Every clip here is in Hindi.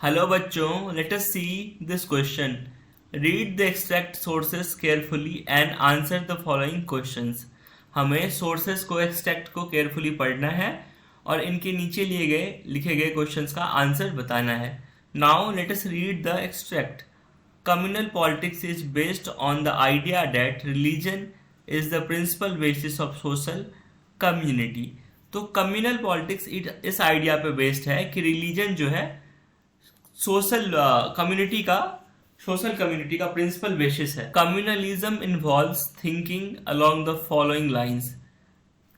हेलो बच्चों, let us see this question. Read the extract sources carefully and answer the following questions. हमें सोर्सेस को एक्सट्रैक्ट को केयरफुली पढ़ना है और इनके नीचे लिखे गए क्वेश्चंस का आंसर बताना है. Now let us read the extract. Communal politics is based on the idea that religion is the principal basis of social community. तो communal politics इस आइडिया पे बेस्ड है कि रिलीजन जो है सोशल कम्युनिटी का प्रिंसिपल बेसिस है. Communalism involves thinking along the following lines.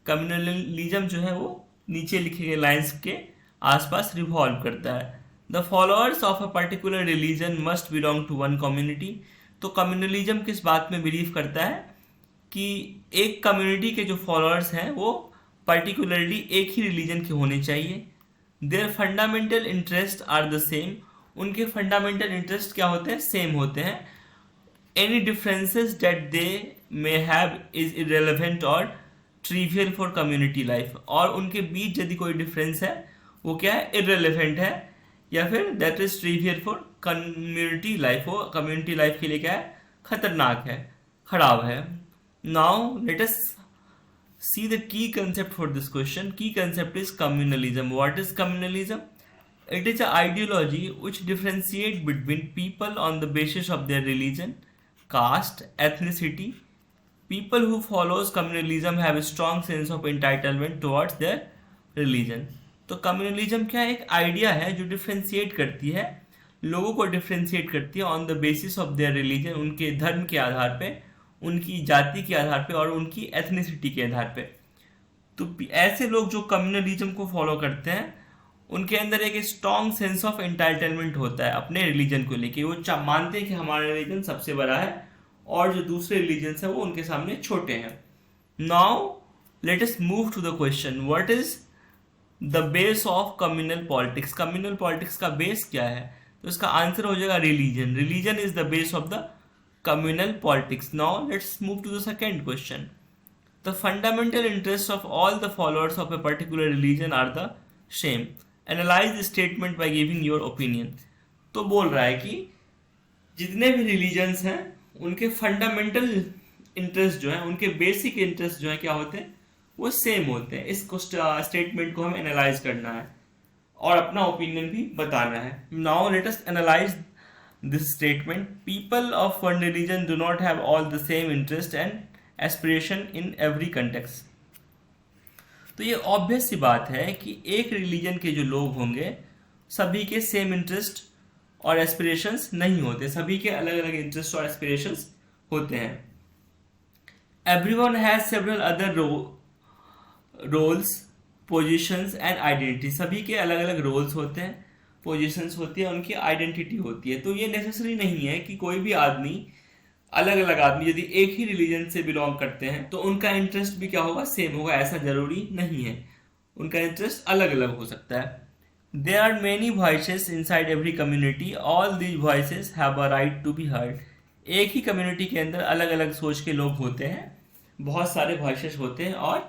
Communalism जो है वो नीचे लिखे गए लाइंस के आसपास रिवॉल्व करता है. The followers of a particular religion must belong to one community. तो कम्युनलिज्म किस बात में बिलीव करता है कि एक कम्युनिटी के जो फॉलोअर्स हैं वो पर्टिकुलरली एक ही रिलीजन के होने चाहिए. Their fundamental interest are the same. उनके फंडामेंटल इंटरेस्ट क्या होते हैं? सेम होते हैं. Any differences that they may have is irrelevant और ट्रिवियल फॉर कम्युनिटी लाइफ. और उनके बीच यदि कोई डिफरेंस है वो क्या है? इररेलेवेंट है या फिर that is trivial for community life. वो कम्युनिटी लाइफ के लिए क्या है? खतरनाक है, खराब है. Now let us see the key concept for this question. Key concept is communalism. What is communalism? It is an ideology which differentiates between people on the basis of their religion, caste, ethnicity. People who follows communalism have a strong sense of entitlement towards their religion. तो communalism क्या एक आइडिया है जो डिफ्रेंशिएट करती है, लोगों को डिफ्रेंशिएट करती है on the basis of their religion, उनके धर्म के आधार पे, उनकी जाति के आधार पे और उनकी एथनिसिटी के आधार पे. तो ऐसे लोग जो कम्युनलिज्म को फॉलो करते हैं उनके अंदर एक स्ट्रॉन्ग सेंस ऑफ एंटाइटलमेंट होता है अपने रिलीजन को लेके. वो मानते हैं कि हमारा रिलीजन सबसे बड़ा है और जो दूसरे रिलीजन है वो उनके सामने छोटे हैं. Now let us move to the question. What is the base of communal politics. Communal politics का बेस क्या है? तो इसका आंसर हो जाएगा religion. Religion is the base of the communal politics. Now let's move to the second question. The fundamental interests of all the followers of a particular religion are the same. Analyze the statement by giving your opinion. तो बोल रहा है कि जितने भी रिलीजन्स हैं उनके फंडामेंटल इंटरेस्ट जो है, उनके बेसिक इंटरेस्ट जो है क्या होते हैं? वो सेम होते हैं. इस स्टेटमेंट को हम एनालाइज करना है और अपना ओपिनियन भी बताना है. Now let us analyse this statement. People of one religion do not have all the same interest and aspiration in every context. तो ये ऑब्वियस सी बात है कि एक रिलीजन के जो लोग होंगे सभी के सेम इंटरेस्ट और एस्पिरेशंस नहीं होते. सभी के अलग अलग इंटरेस्ट और एस्पिरेशंस होते हैं. Everyone has several other roles, positions and identity. सभी के अलग अलग रोल्स होते हैं, पोजीशंस होती है, उनकी आइडेंटिटी होती है. तो ये नेसेसरी नहीं है कि कोई भी आदमी, अलग अलग आदमी यदि एक ही रिलीजन से बिलोंग करते हैं तो उनका इंटरेस्ट भी क्या होगा? सेम होगा. ऐसा जरूरी नहीं है. उनका इंटरेस्ट अलग अलग हो सकता है. There are many voices inside every community. All these voices have a right to be heard. एक ही कम्युनिटी के अंदर अलग अलग सोच के लोग होते हैं, बहुत सारे वॉइसेस होते हैं और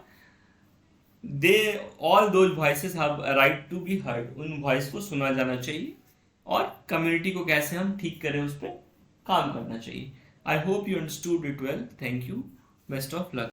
all those voices have a right to be heard. उन वॉइस को सुना जाना चाहिए और कम्युनिटी को कैसे हम ठीक करें उस पर काम करना चाहिए. I hope you understood it well. Thank you. Best of luck.